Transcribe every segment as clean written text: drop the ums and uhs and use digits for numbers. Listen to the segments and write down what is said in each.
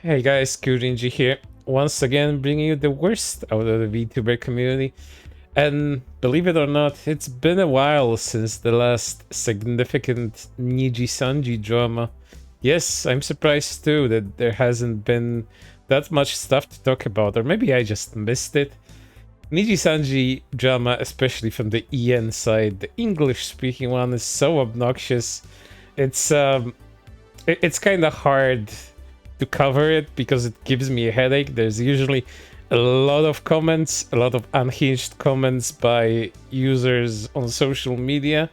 Hey guys, Rinji here. Once again, bringing you the worst out of the VTuber community. And believe it or not, it's been a while since the last significant Nijisanji drama. Yes, I'm surprised too that there hasn't been that much stuff to talk about, or maybe I just missed it. Nijisanji drama, especially from the EN side, the English-speaking one, is so obnoxious. It's kind of hard to cover it because it gives me a headache. There's usually a lot of comments, a lot of unhinged comments by users on social media,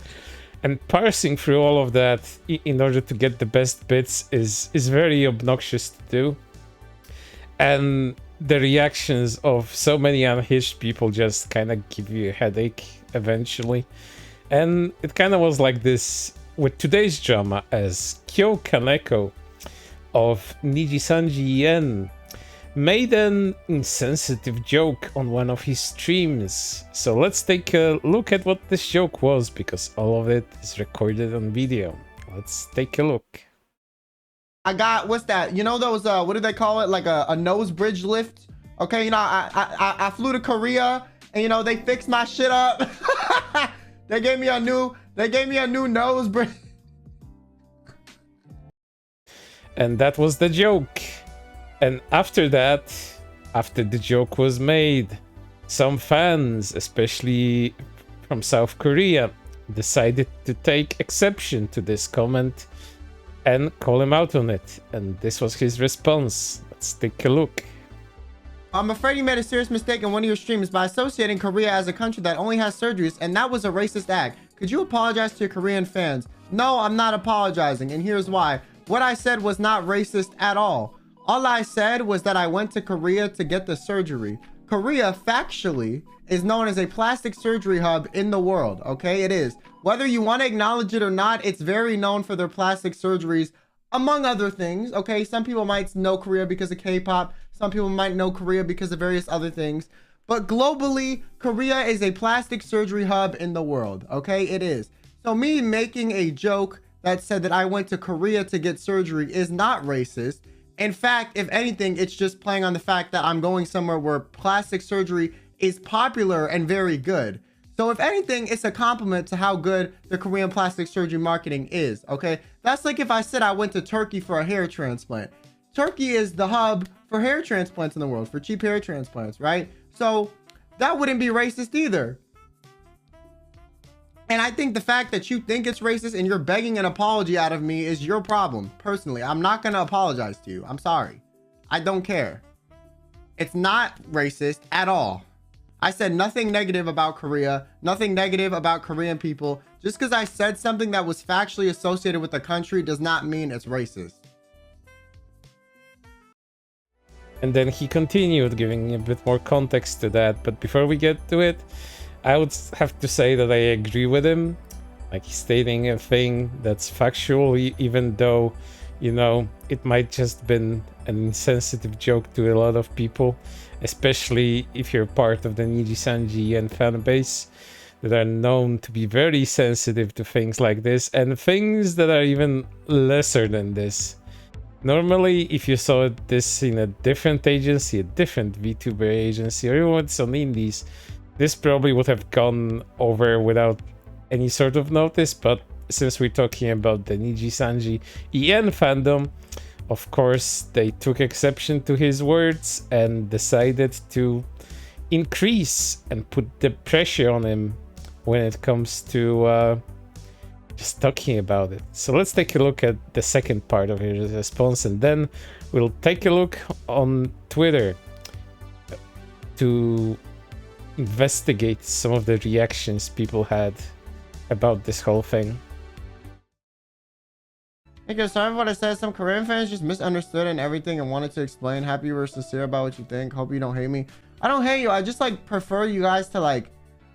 and parsing through all of that in order to get the best bits is very obnoxious to do. And the reactions of so many unhinged people just kind of give you a headache eventually. And it kind of was like this with today's drama, as Kyo Kaneko of Nijisanji Yen made an insensitive joke on one of his streams. So let's take a look at what this joke was, because all of it is recorded on video. Let's take a look. I got, what's that? You know those, what do they call it? Like a nose bridge lift? Okay, you know, I flew to Korea and, you know, they fixed my shit up. They gave me a new nose bridge. And that was the joke. And after that, after the joke was made, some fans, especially from South Korea, decided to take exception to this comment and call him out on it. And this was his response. Let's take a look. I'm afraid you made a serious mistake in one of your streams by associating Korea as a country that only has surgeries, and that was a racist act. Could you apologize to your Korean fans? No, I'm not apologizing, and here's why. What I said was not racist at all. All I said was that I went to Korea to get the surgery. Korea, factually, is known as a plastic surgery hub in the world, okay? It is. Whether you want to acknowledge it or not, it's very known for their plastic surgeries, among other things, okay? Some people might know Korea because of K-pop. Some people might know Korea because of various other things. But globally, Korea is a plastic surgery hub in the world, okay? It is. So me making a joke that said that I went to Korea to get surgery is not racist. In fact, if anything, it's just playing on the fact that I'm going somewhere where plastic surgery is popular and very good. So if anything, it's a compliment to how good the Korean plastic surgery marketing is, okay? That's like if I said I went to Turkey for a hair transplant. Turkey is the hub for hair transplants in the world, for cheap hair transplants, right? So that wouldn't be racist either. And I think the fact that you think it's racist and you're begging an apology out of me is your problem. Personally, I'm not going to apologize to you. I'm sorry. I don't care. It's not racist at all. I said nothing negative about Korea, nothing negative about Korean people. Just because I said something that was factually associated with the country does not mean it's racist. And then he continued, giving a bit more context to that. But before we get to it, I would have to say that I agree with him. Like, he's stating a thing that's factual, even though, you know, it might just been an insensitive joke to a lot of people, especially if you're part of the Nijisanji and fan base that are known to be very sensitive to things like this, and things that are even lesser than this. Normally, if you saw this in a different agency, a different VTuber agency, or even with some indies, this probably would have gone over without any sort of notice. But since we're talking about the Nijisanji EN fandom, of course, they took exception to his words and decided to increase and put the pressure on him when it comes to just talking about it. So let's take a look at the second part of his response, and then we'll take a look on Twitter to investigate some of the reactions people had about this whole thing. Okay, sorry for what I said. Some Korean fans just misunderstood and everything and wanted to explain. Happy you were sincere about what you think. Hope you don't hate me. I don't hate you. I just like prefer you guys to like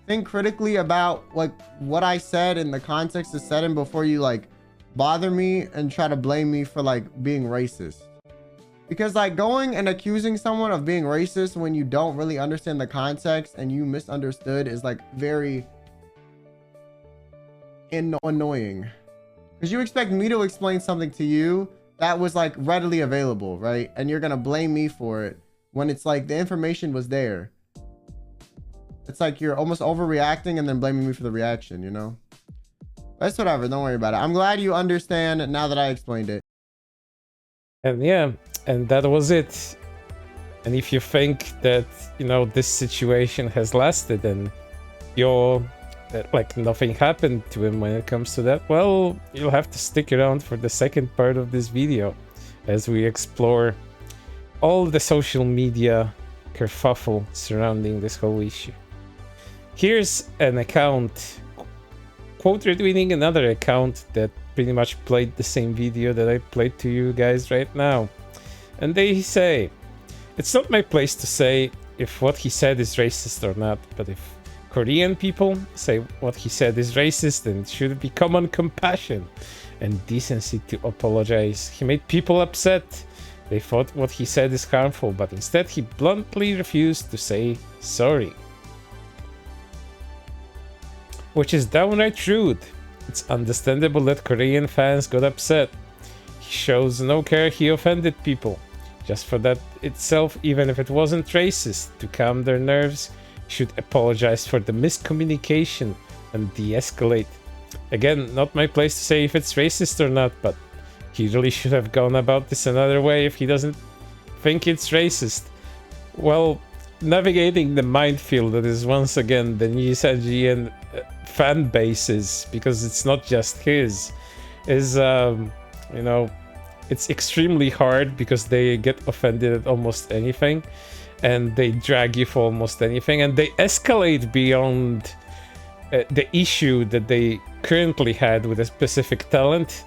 think critically about like what I said in the context it's said in before you like bother me and try to blame me for like being racist. Because like going and accusing someone of being racist when you don't really understand the context and you misunderstood is like very annoying. Because you expect me to explain something to you that was like readily available, right? And you're gonna blame me for it when it's like the information was there. It's like you're almost overreacting and then blaming me for the reaction, you know? That's whatever, don't worry about it. I'm glad you understand now that I explained it. And yeah, and that was it. And if you think that, you know, this situation has lasted and you're like nothing happened to him when it comes to that, well, you'll have to stick around for the second part of this video as we explore all the social media kerfuffle surrounding this whole issue. Here's an account quote retweeting another account that pretty much played the same video that I played to you guys right now. And they say, "It's not my place to say if what he said is racist or not, but if Korean people say what he said is racist, then it should be common compassion and decency to apologize. He made people upset. They thought what he said is harmful, but instead he bluntly refused to say sorry." Which is downright rude. It's understandable that Korean fans got upset. He shows no care, he offended people. Just for that itself, even if it wasn't racist, to calm their nerves, he should apologize for the miscommunication and de-escalate. Again, not my place to say if it's racist or not, but he really should have gone about this another way if he doesn't think it's racist. Well, navigating the minefield that is once again the Nijisanji and fan bases, because it's not just his, is you know, it's extremely hard because they get offended at almost anything and they drag you for almost anything and they escalate beyond the issue that they currently had with a specific talent.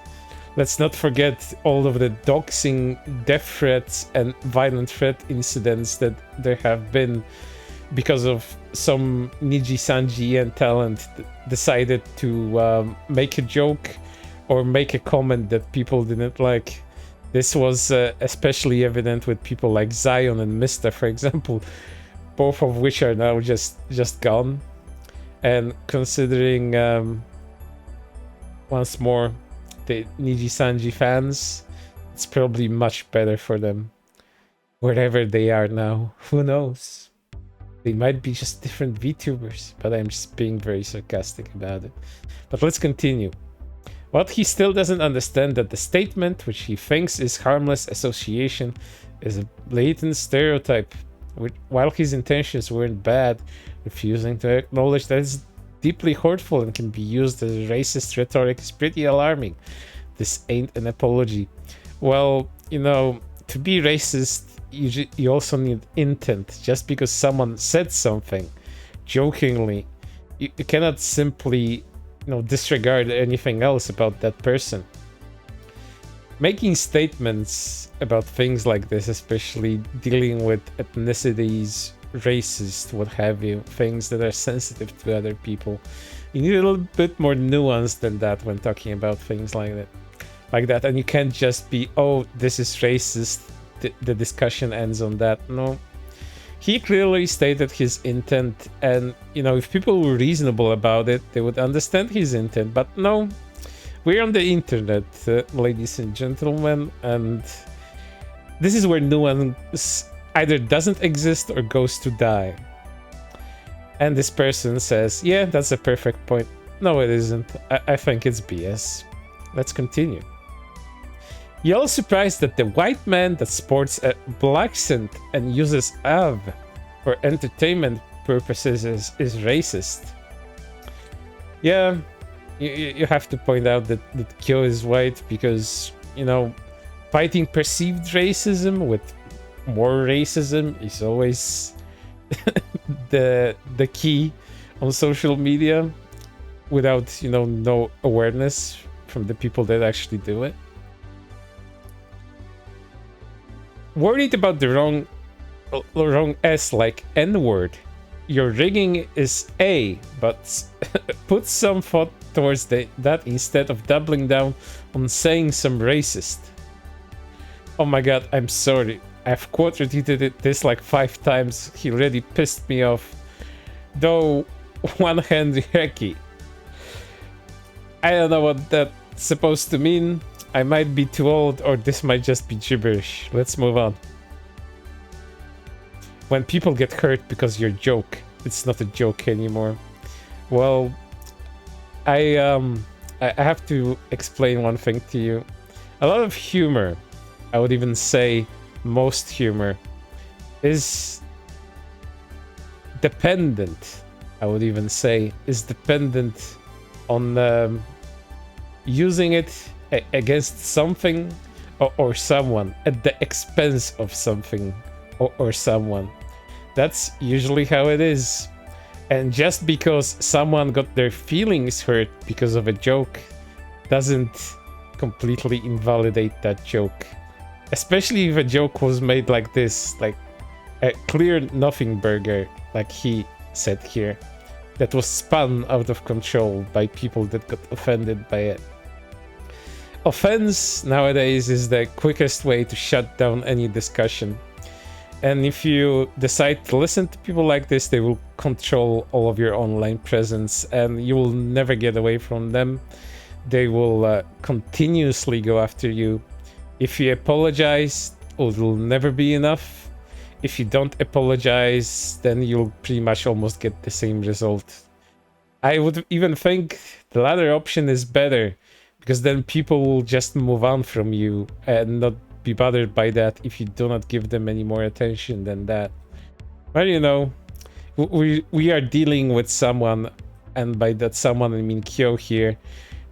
Let's not forget all of the doxing, death threats and violent threat incidents that there have been because of some Nijisanji and talent decided to make a joke or make a comment that people didn't like. This was especially evident with people like Zion and Mista, for example, both of which are now just gone. And considering once more the Nijisanji fans, it's probably much better for them wherever they are now. Who knows? They might be just different VTubers, but I'm just being very sarcastic about it. But let's continue. What he still doesn't understand that the statement, which he thinks is harmless association, is a blatant stereotype. While his intentions weren't bad, refusing to acknowledge that it's deeply hurtful and can be used as racist rhetoric is pretty alarming. This ain't an apology. Well, you know, to be racist, you also need intent. Just because someone said something jokingly, you cannot simply, you know, disregard anything else about that person. Making statements about things like this, especially dealing with ethnicities, racist, what have you, things that are sensitive to other people, you need a little bit more nuance than that when talking about things like that. And you can't just be, oh, this is racist, the discussion ends on that. No, he clearly stated his intent, and you know, if people were reasonable about it, they would understand his intent. But no, we're on the internet, ladies and gentlemen, and this is where nuance either doesn't exist or goes to die. And this person says, yeah, that's a perfect point. No, it isn't. I think it's BS. Let's continue. You're all surprised that the white man that sports a black accent and uses av for entertainment purposes is racist. Yeah, you have to point out that Kyo is white because, you know, fighting perceived racism with more racism is always the key on social media without, you know, no awareness from the people that actually do it. Worried about the wrong S like N-word. Your rigging is A, but put some thought towards that instead of doubling down on saying some racist. Oh my god, I'm sorry. I've quote retweeted this like 5 times. He already pissed me off. Though, one hand Heki. I don't know what that's supposed to mean. I might be too old, or this might just be gibberish. Let's move on. When people get hurt because you're a joke, it's not a joke anymore. Well, I have to explain one thing to you. A lot of humor, I would even say most humor, is dependent. I would even say is dependent on using it against something or someone at the expense of something or someone. That's usually how it is. And just because someone got their feelings hurt because of a joke doesn't completely invalidate that joke. Especially if a joke was made like this, like a clear nothing burger, like he said here, that was spun out of control by people that got offended by it. Offense nowadays is the quickest way to shut down any discussion. And if you decide to listen to people like this, they will control all of your online presence and you will never get away from them. They will continuously go after you. If you apologize, it will never be enough. If you don't apologize, then you'll pretty much almost get the same result. I would even think the latter option is better, because then people will just move on from you and not be bothered by that if you do not give them any more attention than that. But you know, we are dealing with someone, and by that someone I mean Kyo here,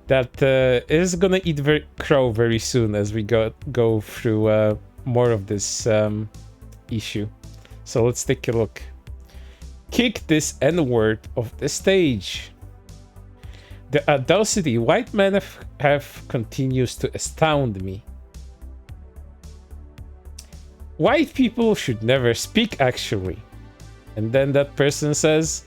that is gonna eat crow very soon as we go through more of this issue. So let's take a look. Kick this N-word off the stage. The audacity white men have continues to astound me. White people should never speak, actually. And then that person says,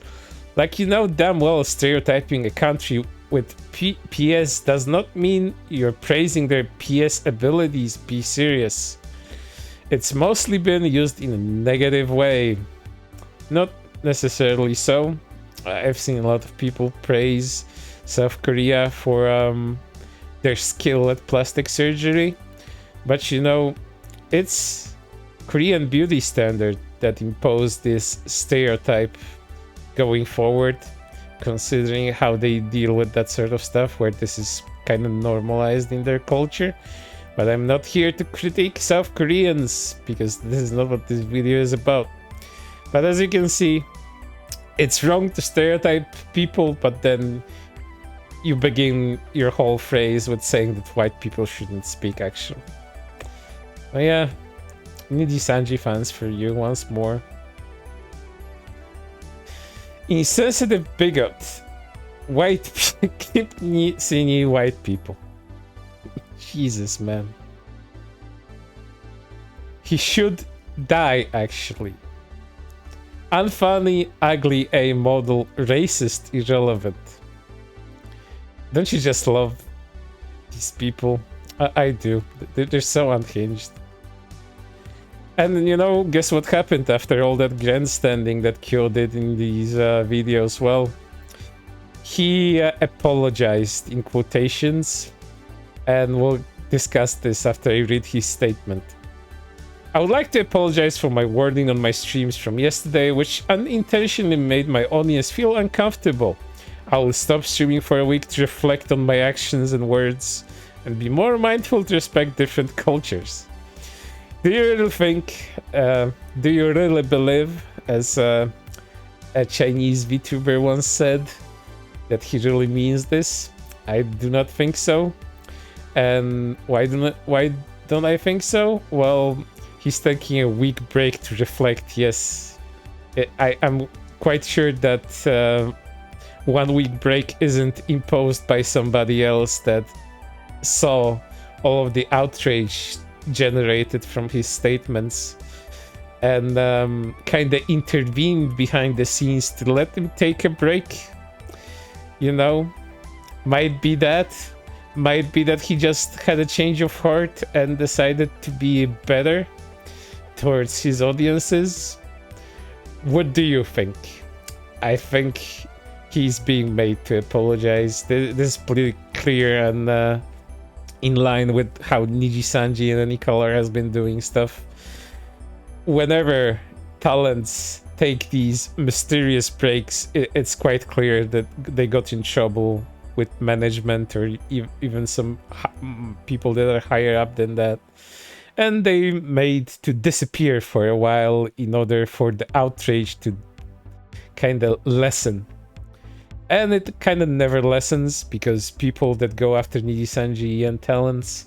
like, you know damn well stereotyping a country with PS does not mean you're praising their PS abilities. Be serious. It's mostly been used in a negative way. Not necessarily so. I've seen a lot of people praise South Korea for their skill at plastic surgery. But you know, it's Korean beauty standard that imposed this stereotype going forward, considering how they deal with that sort of stuff, where this is kind of normalized in their culture. But I'm not here to critique South Koreans, because this is not what this video is about. But as you can see, it's wrong to stereotype people, but then you begin your whole phrase with saying that white people shouldn't speak, actually. Oh yeah, Nijisanji fans for you once more. Insensitive bigot. White keep seeing white people. Jesus, man. He should die, actually. Unfunny, ugly, A-model, racist, irrelevant. Don't you just love these people? I do. They're so unhinged. And you know, guess what happened after all that grandstanding that Kyo did in these videos? Well, he apologized in quotations, and we'll discuss this after I read his statement. I would like to apologize for my wording on my streams from yesterday, which unintentionally made my audience feel uncomfortable. I will stop streaming for a week to reflect on my actions and words, and be more mindful to respect different cultures. Do you really think, do you really believe, as a Chinese VTuber once said, that he really means this? I do not think so. And why don't I think so? Well, he's taking a week break to reflect. Yes, I'm quite sure that 1 week break isn't imposed by somebody else that saw all of the outrage generated from his statements and kind of intervened behind the scenes to let him take a break. You know, might be that he just had a change of heart and decided to be better towards his audiences. What do you think? I think he's being made to apologize. This is pretty clear, and in line with how Nijisanji and Any Color has been doing stuff. Whenever talents take these mysterious breaks, it's quite clear that they got in trouble with management or even some people that are higher up than that. And they made to disappear for a while in order for the outrage to kind of lessen. And it kind of never lessens because people that go after Nijisanji and talents,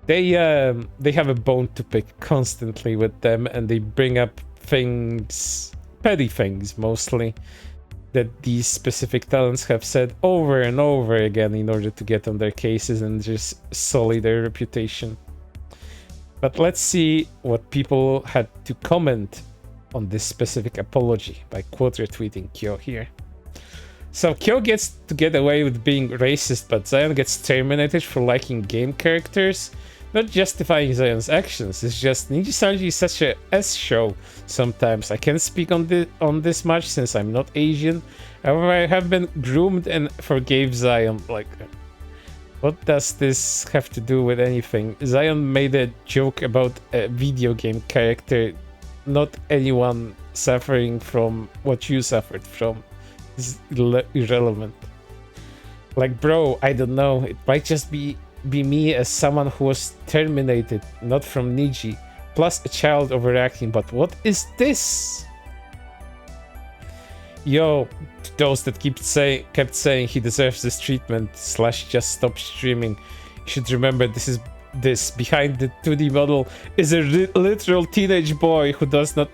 they have a bone to pick constantly with them, and they bring up things, petty things mostly, that these specific talents have said over and over again in order to get on their cases and just sully their reputation. But let's see what people had to comment on this specific apology by quote retweeting Kyo here. So Kyo gets to get away with being racist, but Zion gets terminated for liking game characters. Not justifying Zion's actions, it's just Nijisanji is such a S-show sometimes. I can't speak on this much since I'm not Asian. However, I have been groomed and forgave Zion. Like, what does this have to do with anything? Zion made a joke about a video game character, not anyone suffering from what you suffered from. It's irrelevant. Like, bro, I don't know. It might just be me as someone who was terminated, not from Niji, plus a child overacting, but what is this? Yo, to those that kept saying he deserves this treatment / just stop streaming, you should remember this behind the 2D model is a literal teenage boy who does not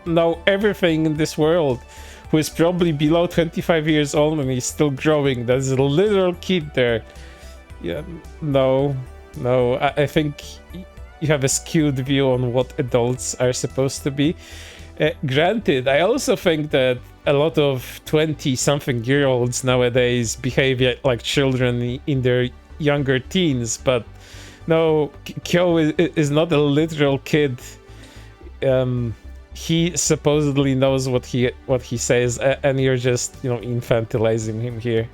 know everything in this world, who is probably below 25 years old and he's still growing. There's a literal kid there. Yeah, no, I think you have a skewed view on what adults are supposed to be. Granted, I also think that a lot of 20-something-year-olds nowadays behave like children in their younger teens, but no, Kyo is not a literal kid. He supposedly knows what he says, and you're just, infantilizing him here.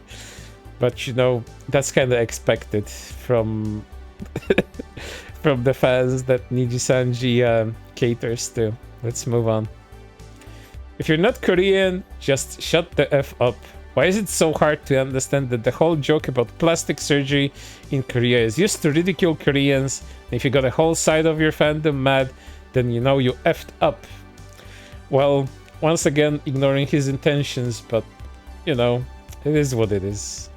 But that's kind of expected from from the fans that Nijisanji caters to. Let's move on. If you're not Korean, just shut the F up. Why is it so hard to understand that the whole joke about plastic surgery in Korea is used to ridicule Koreans? And if you got a whole side of your fandom mad, then you effed up. Well, once again, ignoring his intentions, but it is what it is.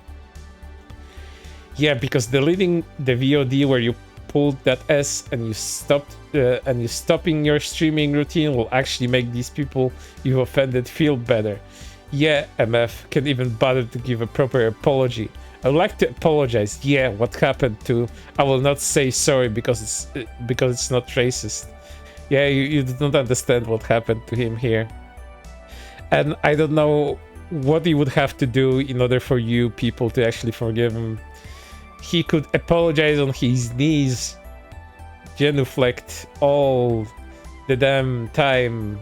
Yeah, because deleting the VOD where you pulled that S and you stopping your streaming routine will actually make these people you offended feel better. Yeah, MF can even bother to give a proper apology. I would like to apologize. Yeah, what happened to? I will not say sorry because it's not racist. Yeah, you don't understand what happened to him here. And I don't know what he would have to do in order for you people to actually forgive him. He could apologize on his knees, genuflect all the damn time,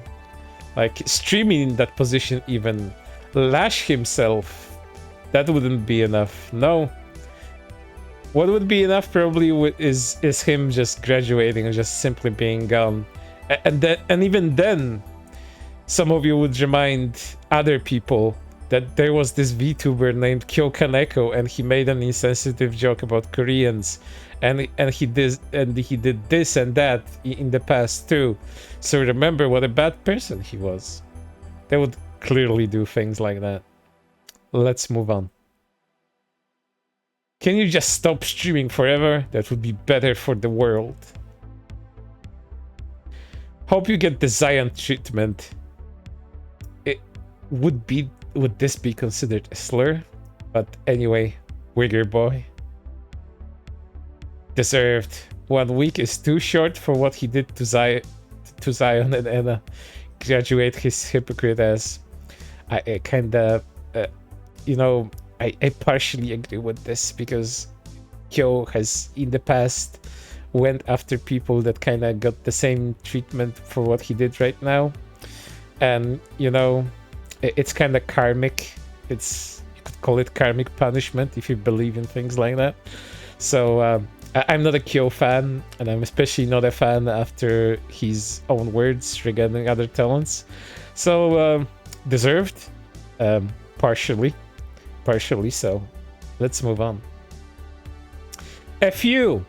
like streaming in that position even, lash himself. That wouldn't be enough. No. What would be enough probably is him just graduating and just simply being gone. And even then, some of you would remind other people that there was this VTuber named Kyo Kaneko and he made an insensitive joke about Koreans, and he did this and that in the past too. So remember what a bad person he was. They would clearly do things like that. Let's move on. Can you just stop streaming forever? That would be better for the world. Hope you get the Zion treatment. Would this be considered a slur? But anyway, Wigger boy. Deserved. 1 week is too short for what he did to Zion and Anna. Graduate his hypocrite ass. I kinda, I partially agree with this because Kyo has in the past went after people that kinda got the same treatment for what he did right now. And, it's kind of karmic. You could call it karmic punishment if you believe in things like that. So I'm not a Kyo fan, and I'm especially not a fan after his own words regarding other talents. So, deserved, partially so. Let's move on. F you!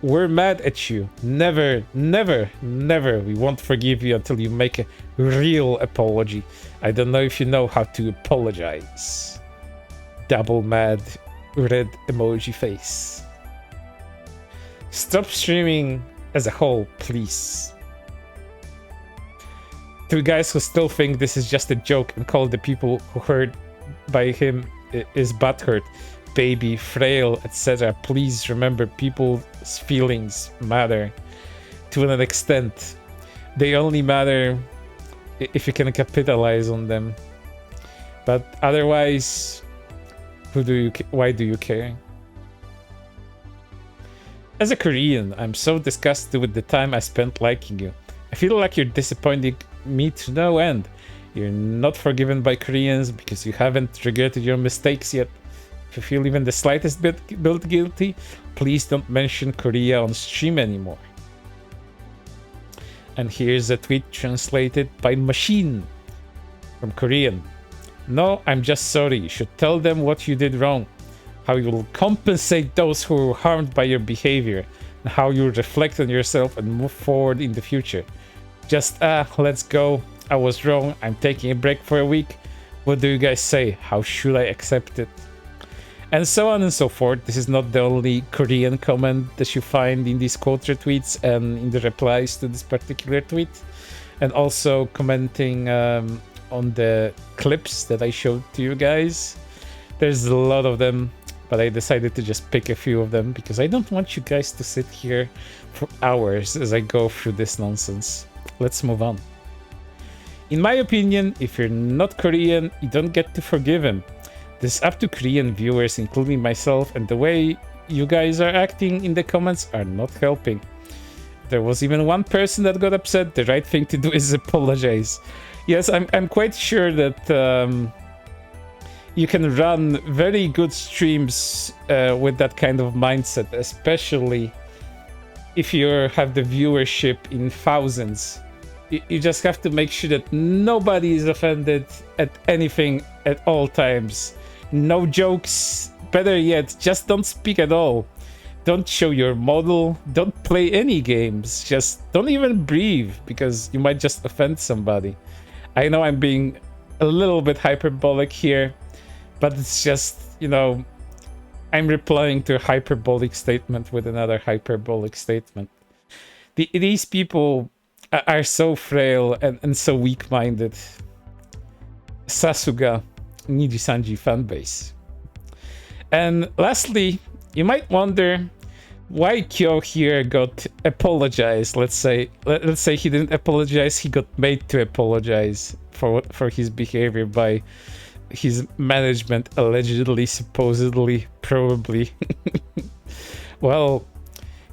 We're mad at you. Never, never, never. We won't forgive you until you make a real apology. I don't know if you know how to apologize. Double mad red emoji face. Stop streaming as a whole, please. To guys who still think this is just a joke and call the people who heard by him is butthurt, baby, frail, etc. Please remember people's feelings matter to an extent. They only matter if you can capitalize on them. But otherwise, why do you care? As a Korean, I'm so disgusted with the time I spent liking you. I feel like you're disappointing me to no end. You're not forgiven by Koreans because you haven't regretted your mistakes yet. If you feel even the slightest bit guilty, please don't mention Korea on stream anymore. And here's a tweet translated by Machine from Korean. No, I'm just sorry. You should tell them what you did wrong. How you will compensate those who were harmed by your behavior. And how you reflect on yourself and move forward in the future. Just, let's go. I was wrong. I'm taking a break for a week. What do you guys say? How should I accept it? And so on and so forth. This is not the only Korean comment that you find in these quote retweets and in the replies to this particular tweet. And also commenting on the clips that I showed to you guys. There's a lot of them, but I decided to just pick a few of them because I don't want you guys to sit here for hours as I go through this nonsense. Let's move on. In my opinion, if you're not Korean, you don't get to forgive him. This is up to Korean viewers, including myself, and the way you guys are acting in the comments are not helping. There was even one person that got upset. The right thing to do is apologize. Yes, I'm quite sure that you can run very good streams with that kind of mindset, especially if you have the viewership in thousands. You just have to make sure that nobody is offended at anything at all times. No jokes. Better yet, just don't speak at all. Don't show your model. Don't play any games. Just don't even breathe because you might just offend somebody. I know I'm being a little bit hyperbolic here, but it's just, you know, I'm replying to a hyperbolic statement with another hyperbolic statement. These people are so frail and so weak-minded. Sasuga, Nijisanji fanbase. And lastly, you might wonder why Kyo here got apologized. Let's say he didn't apologize, he got made to apologize for his behavior by his management, allegedly, supposedly, probably. Well,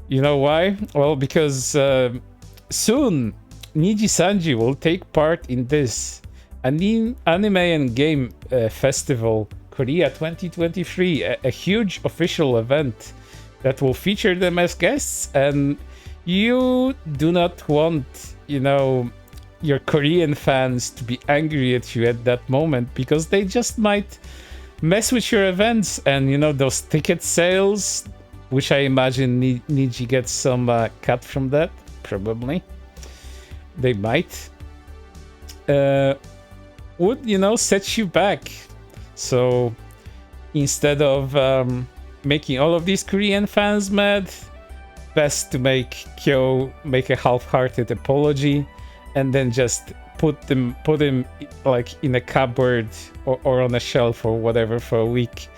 you know why? Well, because soon Nijisanji will take part in this anime and game festival Korea 2023, a huge official event that will feature them as guests, and you do not want, you know, your Korean fans to be angry at you at that moment because they just might mess with your events. And you know, those ticket sales, which I imagine Niji gets some cut from that, probably they might, would, you know, set you back. So instead of making all of these Korean fans mad, best to make Kyo make a half-hearted apology and then just put him like in a cupboard or on a shelf or whatever for a week.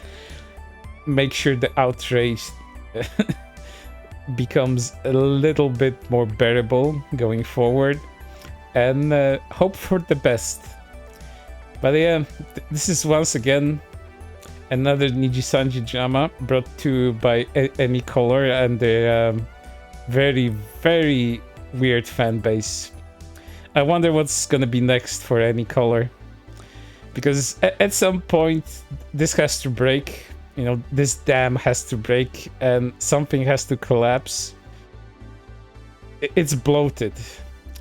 Make sure the outrage becomes a little bit more bearable going forward, and hope for the best. But yeah, this is once again another Nijisanji drama brought to you by Any Color and their very, very weird fan base. I wonder what's gonna be next for Any Color, because at some point this has to break. you know, this dam has to break and something has to collapse. It's bloated.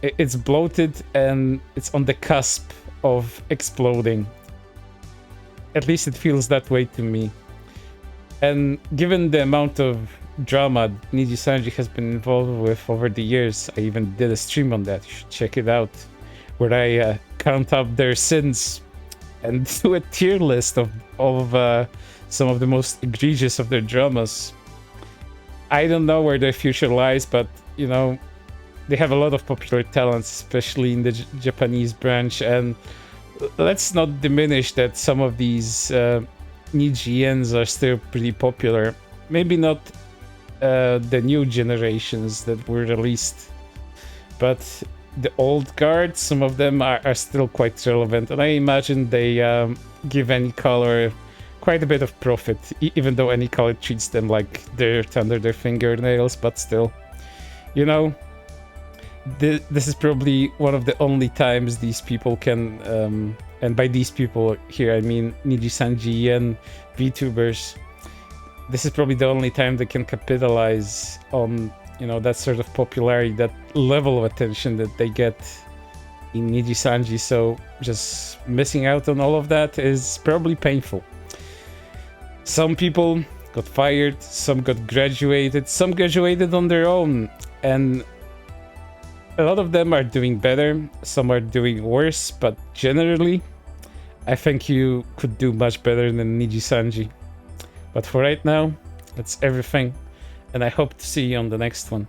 It's bloated and it's on the cusp of exploding. At least it feels that way to me. And given the amount of drama Nijisanji has been involved with over the years, I even did a stream on that. You should check it out, where I count up their sins and do a tier list of some of the most egregious of their dramas. I don't know where their future lies, but you know, they have a lot of popular talents, especially in the Japanese branch, and let's not diminish that some of these Nijiens are still pretty popular. Maybe not the new generations that were released, but the old guard, some of them are still quite relevant, and I imagine they give any color quite a bit of profit, even though any color treats them like dirt under their fingernails. But still, you know, this is probably one of the only times these people can, and by these people here I mean Nijisanji and VTubers, this is probably the only time they can capitalize on, you know, that sort of popularity, that level of attention that they get in Nijisanji. So just missing out on all of that is probably painful. Some people got fired, some got graduated, some graduated on their own, and a lot of them are doing better, some are doing worse, but generally I think you could do much better than Nijisanji. But for right now, that's everything, and I hope to see you on the next one.